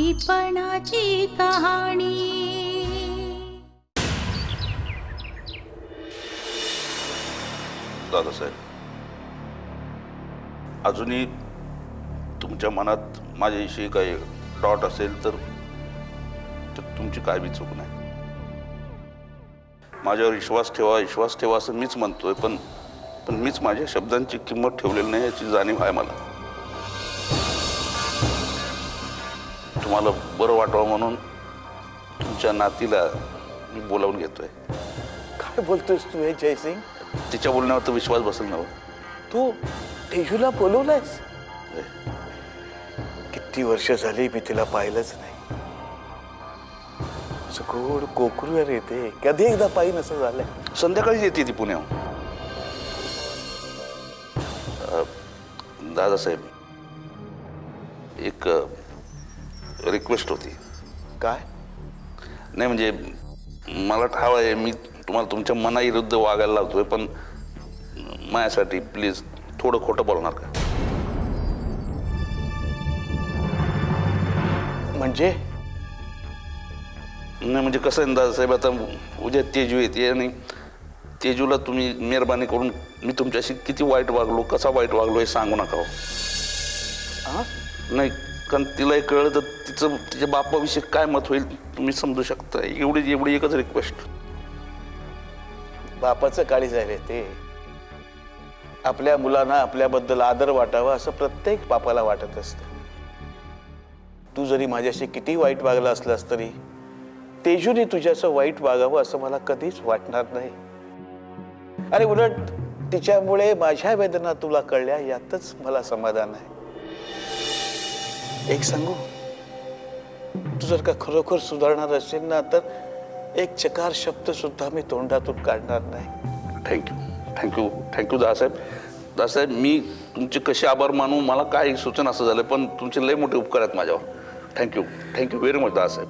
आपलीपणाची कहाणी। दादासाहेब, अजूनही तुमच्या मनात माझ्याविषयी काही डॉट असेल तर तुमची काय बी चूक नाही। माझ्यावर विश्वास ठेवा असं मीच म्हणतोय, पण मीच माझ्या शब्दांची किंमत ठेवलेली नाही याची जाणीव आहे मला। तुम्हाला बरं वाटावं म्हणून तुमच्या नातीला मी बोलावून घेतोय। काय बोलतोयस तू हे जयसिंग? तिच्या बोलण्यावर तर विश्वास बसेल ना? तू तेजूला बोलवलंयस? किती वर्ष झाली मी तिला पाहिलंच नाही। असं गोड कोकरू रे ते, कधी एकदा पाहिन असं झालंय। संध्याकाळी येते ती पुण्याहून। दादासाहेब, एक रिक्वेस्ट होती। काय? नाही म्हणजे मला ठाव आहे मी तुम्हाला तुमच्या मनाविरुद्ध वागायला लावतोय, पण माझ्यासाठी प्लीज थोडं खोटं बोलणार का? म्हणजे? नाही म्हणजे कसं आहे दादासाहेब, आता उद्या तेजू येते आणि तेजूला तुम्ही मेहरबानी करून मी तुमच्याशी किती वाईट वागलो, कसा वाईट वागलो हे सांगू नका। नाही, कारण तिला कळलं तर तिच्या बापाविषयी काय मत होईल तुम्ही समजू शकता। एवढी एकच रिक्वेस्ट। बापाचं काळीज आहे रे ते। आपल्या मुलांना आपल्याबद्दल आदर वाटावा असं प्रत्येक बापाला वाटत असतं। तू जरी माझ्याशी किती वाईट वागला असलास तरी तेजूने तुझ्याचं वाईट वागावं असं मला कधीच वाटणार नाही। अरे उलट तिच्यामुळे माझ्या वेदना तुला कळल्या यातच मला समाधान आहे। एक सांगू, तू जर का खरोखर सुधारणार असेल ना तर एक चकार शब्द सुद्धा मी तोंडातून काढणार नाही। थँक्यू दादासाहेब, मी तुमचे कसे आभार मानू मला काय सूचना असं झालं, पण तुमचे लय मोठे उपकार आहेत माझ्यावर। Thank you very much Dadasaheb.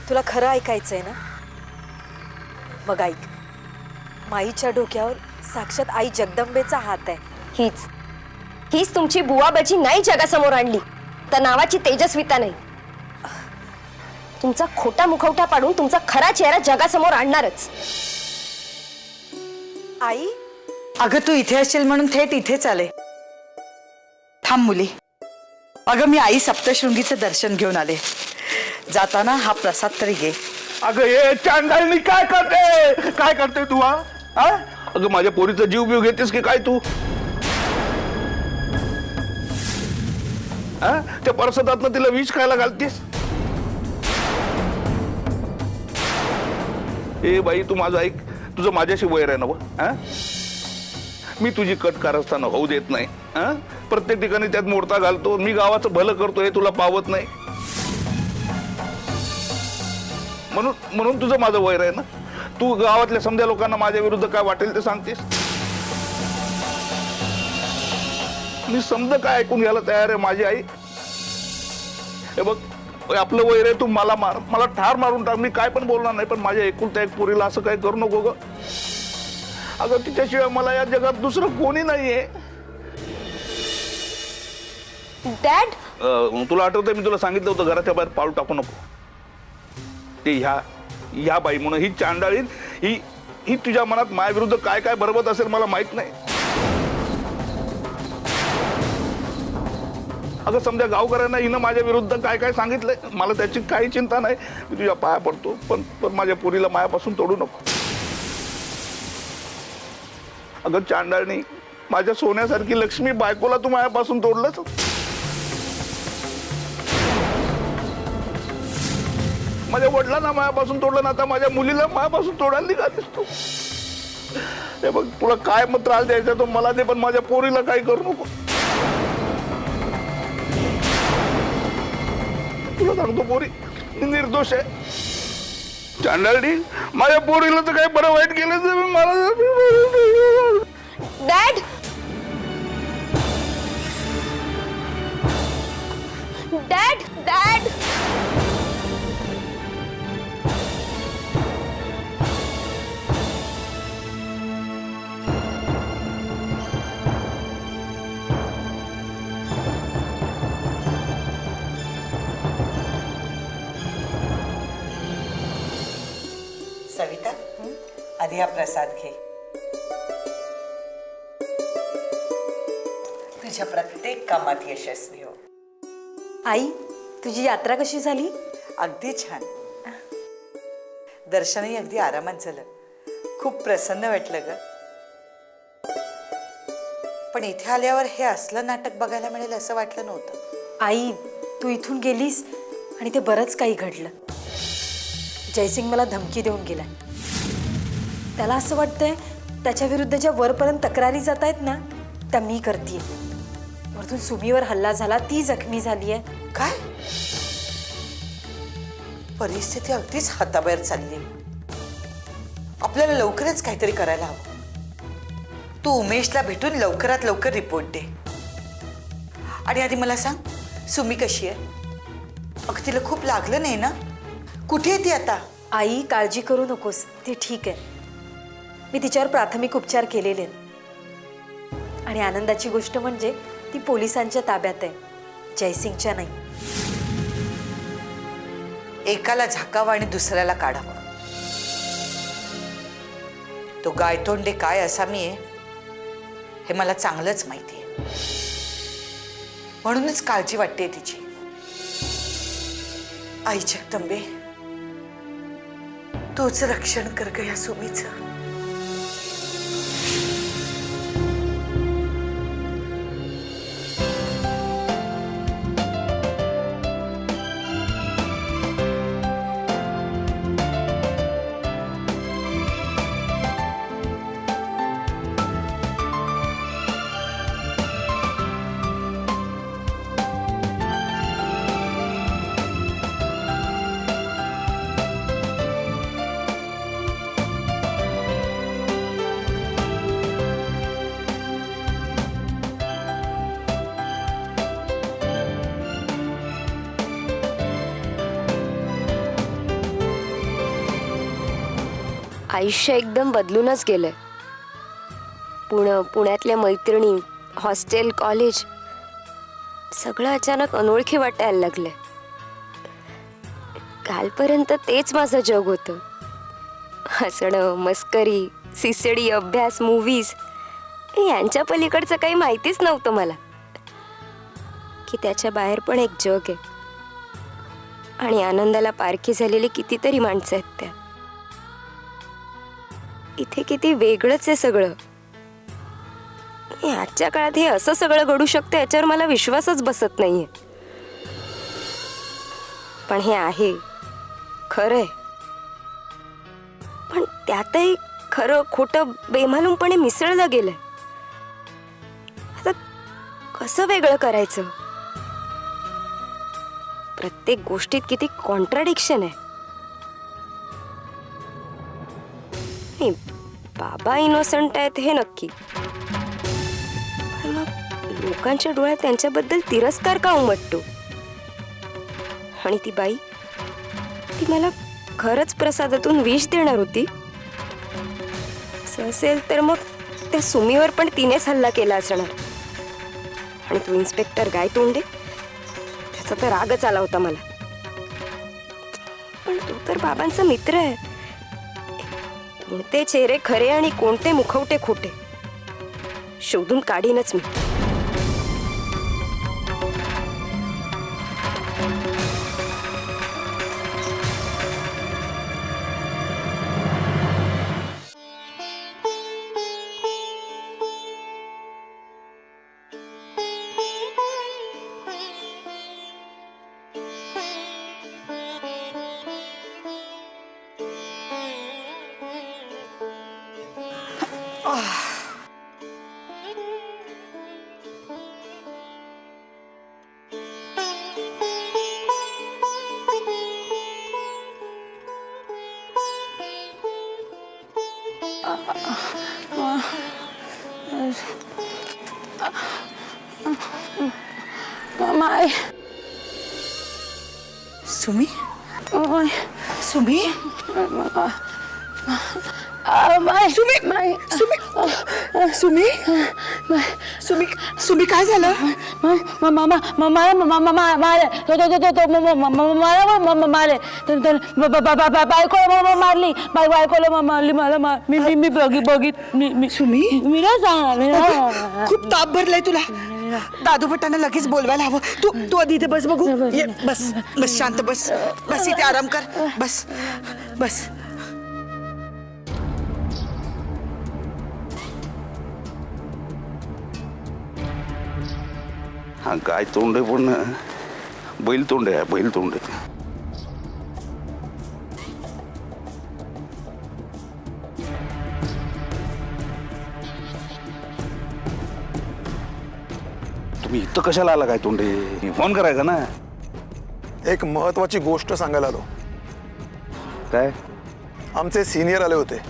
तुला खरं ऐकायचंय ना? मग ऐक, माईच्या डोक्यावर साक्षात आई जगदंबेचा हात आहे। हीच तुमची बुवाबाजी नाही जगासमोर आणली तर नावाची तेजस्विता नाही। तुमचा खोटा मुखवटा पाडून तुमचा खरा चेहरा जगासमोर आणणारच। आई, अगं तू इथे असेल म्हणून थेट इथेच आले। थांब मुली, अगं मी आई सप्तशृंगीचं दर्शन घेऊन आले। जाताना हा प्रसाद तरी घे। अगं हे चांडाळणी काय करते तू? अगं माझ्या पोरीचा जीव बिव घेतेस की काय तू? त्या परसादातनं तिला विष खायला घालतेस? ए बाई, तू माझं ऐक, तुझं माझ्याशी वैर आहे ना? मी तुझी कट कारस्थान होऊ देत नाही। प्रत्येक ठिकाणी त्यात मोडता घालतो, मी गावाचं भलं करतो हे तुला पावत नाही म्हणून तुझं माझं वैर आहे ना? तू गावातल्या समजा लोकांना माझ्या विरुद्ध काय वाटेल ते सांगतेस। मी समजा काय ऐकून घ्यायला तयार आहे माझी आई। हे बघ, आपलं वैर आहे, तू मला मार, मला ठार मारून टाक, मी काय पण बोलणार नाही, पण माझ्या एकुलत्या एक पोरीला असं काय करू नको ग। अगं तिच्याशिवाय मला या जगात दुसरं कोणी नाहीये। डॅड, तुला आठवतंय मी तुला सांगितलं होतं घराच्या बाहेर पाऊल टाकू नको ते। ह्या बाई म्हणून ही चांडाळीन ही तुझ्या मनात माझ्या विरुद्ध काय काय बरबत असेल मला माहित नाही। अगं समजा गावकऱ्यांना हिनं माझ्या विरुद्ध काय काय सांगितलंय, मला त्याची काही चिंता नाही। मी तुझ्या पाया पडतो, पण माझ्या पोरीला मायापासून तोडू नको। अगं चांडाळणी, माझ्या सोन्यासारखी लक्ष्मी बायकोला तू मायापासून तोडलंच। माझ्या वडिलांना मायापासून तोडलं ना, आता माझ्या मुलीला मायापासून तोडायला निघालीस तू। हे बघ, तुला काय मग त्रास द्यायचा तो मला दे, पण माझ्या पोरीला काही करू नको। तुला सांगतो पोरी निर्दोष आहे। चांडाळी, माझ्या पोरीला तर काही बरं वाईट केलं तर मला डॅड, डॅड, डॅड, आधी हा प्रसाद घे. तुझ्या प्रत्येक कामात यशस्वी हो. आई तुझी यात्रा कशी झाली? अगदी छान. दर्शनही अगदी आरामात झालं. खूप प्रसन्न वाटलं ग. पण इथे आल्यावर हे असलं नाटक बघायला मिळेल असं वाटलं नव्हतं. आई तू इथून गेलीस आणि ते बरंच काही घडलं. जयसिंग मला धमकी देऊन गेलाय. त्याला असं वाटतंय त्याच्या विरुद्ध ज्या वरपर्यंत तक्रारी जात आहेत ना त्या मी करतीये. वरतून सुमीवर हल्ला झाला, ती जखमी झाली आहे. काय? परिस्थिती अगदीच हाताबाहेर चालली. आपल्याला लवकरच काहीतरी करायला हवं. तू उमेशला भेटून लवकरात लवकर रिपोर्ट दे. आणि आधी मला सांग, सुमी कशी आहे? अगं तिला खूप लागलं नाही ना? कुठे आहे ती आता? आई काळजी करू नकोस, ती ठीक आहे. मी तिच्यावर प्राथमिक उपचार केलेले आहेत. आणि आनंदाची गोष्ट म्हणजे ती पोलिसांच्या ताब्यात आहे, जयसिंगच्या नाही. एकाला झाकावं आणि दुसऱ्याला काढावं. तो गायतोंडे काय असा मी आहे हे मला चांगलंच माहिती आहे. म्हणूनच काळजी वाटते तिची. आई जगदंबे, तूच रक्षण कर ग या सुमीचं. आयुष्य एकदम बदलूनच गेलंय. पुण्यातल्या मैत्रिणी, हॉस्टेल, कॉलेज सगळं अचानक अनोळखी वाटायला लागलंय. कालपर्यंत तेच माझं जग होतं. हसणं, मस्करी, सिसडी, अभ्यास, मूव्हीज यांच्या पलीकडचं काही माहितीच नव्हतं मला की त्याच्या बाहेर पण एक जग आहे. आणि आनंदाला पारखी झालेली कितीतरी माणसं आहेत त्या. इथे किती वेगळंच आहे सगळं. आजच्या काळात हे असं सगळं घडू शकतं याच्यावर मला विश्वासच बसत नाहीये. पण हे आहे, खरं आहे. पण त्यातही खरं खोटं बेमालूमपणे मिसळलं गेलंय. आता कसं वेगळं करायचं? प्रत्येक गोष्टीत किती कॉन्ट्राडिक्शन आहे. बाबा इनोसंट आहेत हे नक्की, पण मग लोकांच्या डोळ्यात त्यांच्याबद्दल तिरस्कार का उमटतो? आणि ती बाई, ती मला खरंच प्रसादातून विष देणार होती? असं असेल तर मग त्या सुमीवर पण तिनेच हल्ला केला असणार. आणि तो इन्स्पेक्टर गायतोंडे, त्याचा तर रागच आला होता मला. पण तो तर बाबांचा मित्र आहे. कोणते चेहरे खरे आणि कोणते मुखवटे खोटे शोधून काढीनच मी. माय सुमी, सुमी, सुमी सुमी सुमी सुमी काय झालं? बायकोला मारली बायकोला मारली मला मी बघित सुमी मी नाही सांगणार खूप ताप भरलाय तुला. दादू भटांना लगेच बोलवायला हवं. तू आधी इथे बस बघू. ये, बस बस शांत बस. बस इथे आराम कर. बस बस. हा गाय तोंड आहे पण बैल तोंड आहे. बैल तोंड आहे. तुम्ही इथं कशाला आला? काय तोंडे फोन करायचा ना. एक महत्वाची गोष्ट सांगायला आलो. काय? आमचे सिनियर आले होते,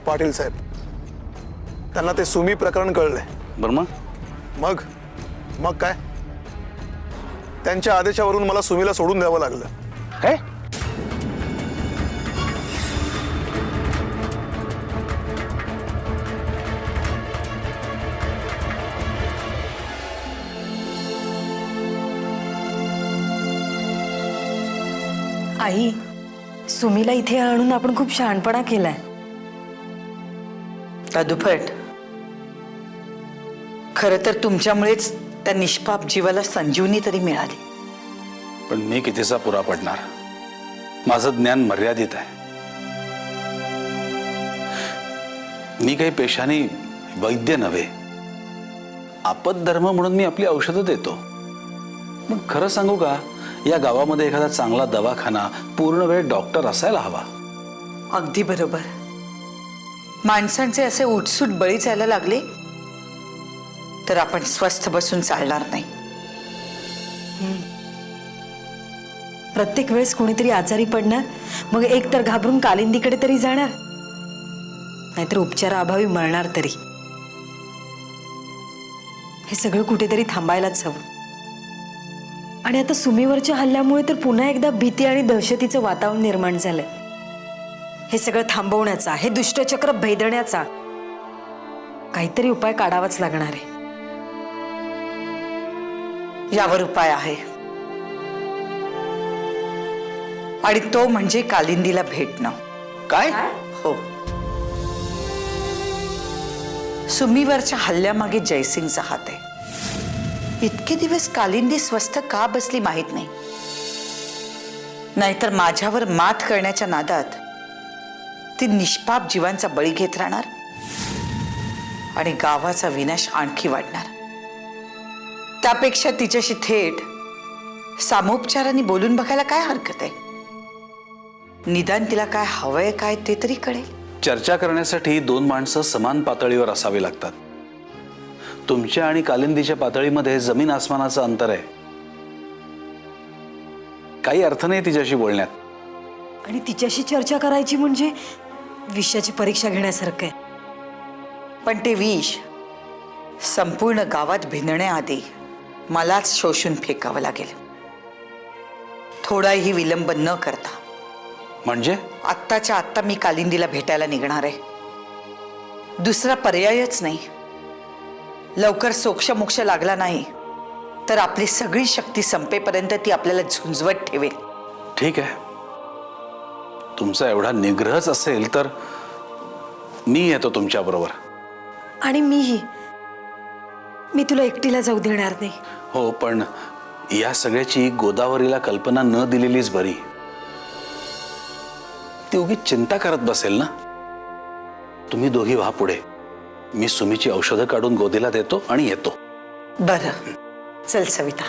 पाटील साहेब. त्यांना ते सुमी प्रकरण कळलंय. बरं मग? मग मग काय, त्यांच्या आदेशावरून मला सुमीला सोडून द्यावं लागलं. काय? आई, सुमीला इथे आणून आपण खूप शहाणपणा केलाय. दादू भट, खरं तर तुमच्यामुळेच त्या निष्पाप जीवाला संजीवनी तरी मिळाली. पण मी कितीचा पुरा पडणार? माझं ज्ञान मर्यादित आहे. मी काही पेशाने वैद्य नव्हे. आपदधर्म म्हणून मी आपली औषधं देतो. पण खरं सांगू का, या गावामध्ये एखादा चांगला दवाखाना, पूर्ण वेळ डॉक्टर असायला हवा. अगदी बरोबर. माणसांचे असे उठसूट बळी जायला लागले तर आपण स्वस्थ बसून चालणार नाही. प्रत्येक वेळेस कोणीतरी आजारी पडणार, मग एक तर घाबरून कालिंदीकडे तरी जाणार, नाहीतर उपचाराअभावी मरणार तरी. हे सगळं कुठेतरी थांबायलाच हवं. आणि आता सुमीवरच्या हल्ल्यामुळे तर पुन्हा एकदा भीती आणि दहशतीचं वातावरण निर्माण झालंय. हे सगळं थांबवण्याचा, हे दुष्टचक्र भेदण्याचा काहीतरी उपाय काढावाच लागणार आहे. यावर उपाय आहे, आणि तो म्हणजे कालिंदीला भेटणं. काय? हो. सुमीवरच्या हल्ल्यामागे जयसिंगचा हात आहे. इतके दिवस कालिंदी स्वस्थ का बसली माहित नाही. नाहीतर माझ्यावर मात करण्याच्या नादात ती निष्पाप जीवांचा बळी घेत राहणार आणि गावाचा विनाश आणखी वाढणार. त्यापेक्षा तिच्याशी थेट सामोपचाराने बोलून बघायला काय हरकत आहे? निदान तिला काय हवंय काय ते तरी कळेल. चर्चा करण्यासाठी दोन माणसं समान पातळीवर असावी लागतात. तुमच्या आणि कालिंदीच्या पातळीमध्ये जमीन आसमानाचं अंतर आहे. काही अर्थ नाही तिच्याशी बोलण्यात. आणि तिच्याशी चर्चा करायची म्हणजे विषयाची परीक्षा घेण्यासारखं आहे. पण ते विष संपूर्ण गावात भिनण्याआधी मलाच शोषून फेकावं लागेल. थोडाही विलंब न करता. म्हणजे? आत्ताच्या आत्ता मी कालिंदीला भेटायला निघणार आहे. दुसरा पर्यायच नाही. लवकर सोक्षमोक्ष लागला नाही तर आपली सगळी शक्ती संपेपर्यंत ती आपल्याला झुंजवत ठेवेल. ठीक आहे, तुमचा एवढा निग्रहच असेल तर मी येतो तुमच्या बरोबर. आणि मी तुला एकटीला जाऊ देणार नाही. हो, पण या सगळ्याची गोदावरीला कल्पना न दिलेलीच बरी. ती उगीच चिंता करत बसेल ना. तुम्ही दोघी व्हा पुढे. मी सुमीची औषधं काढून गोदीला देतो आणि येतो. बरं, चल सविता.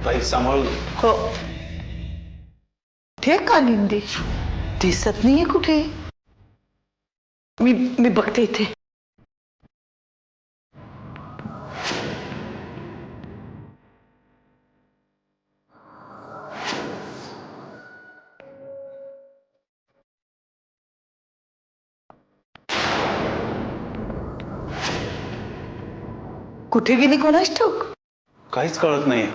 ताई सांभाळून. हो. ते कालिंदी दिसत नाहीये कुठे. मी बघते इथे. कुठे गेली कोणास ठाऊक. काहीच कळत नाहीये.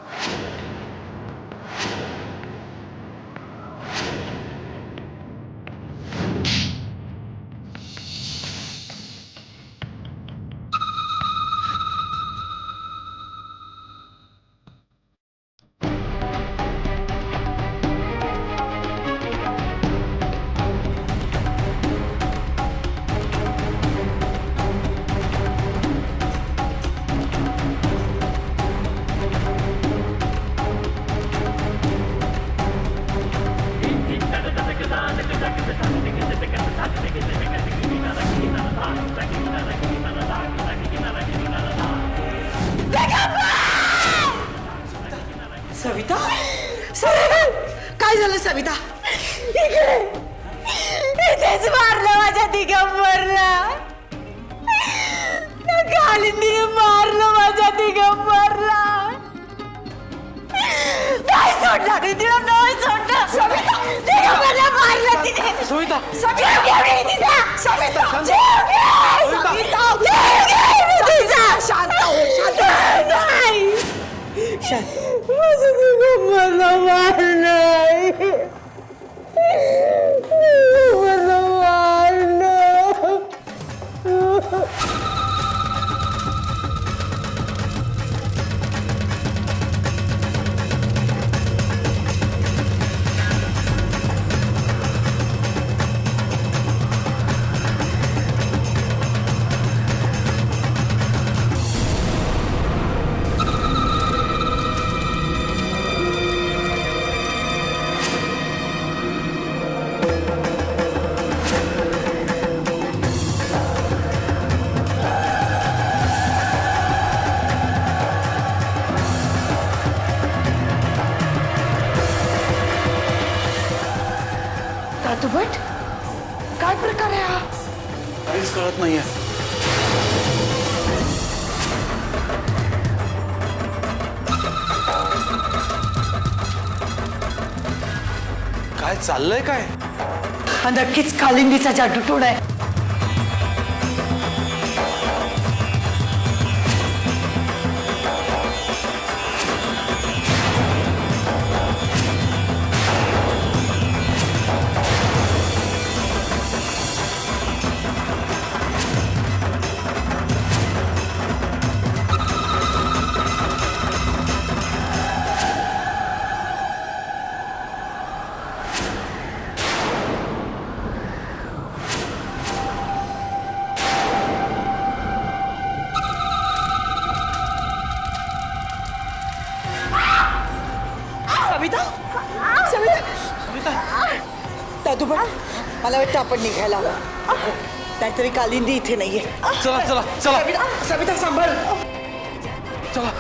सविता, काय झालं सविता? इथेच मारलं माझ्या दिगंबरला. कालिंदीने मारलं माझ्या दिगंबरला. काय सोडला नाही तिला, नाही सोडलं. दिगंबरला मारलं तिने. सविता जीव घे मी तिचा. जीव घे. जीव घे मी तिचा. शांत हो, शांत हो. नाही. शांत. माझं दिगंबरला मारलं. दिगंबरला मारलं. दादूभट, काय प्रकार आहे हा? काहीच कळत नाहीये. काय चाललंय काय? हा नक्कीच कालिंदीचा जादूटोणा आहे. सविता, सविता, दादूभट, मला वाटतं आपण निघायला हवं. नाहीतरी कालिंदी इथे नाहीये. चला चला चला सविता, सविता सांभाळ. चला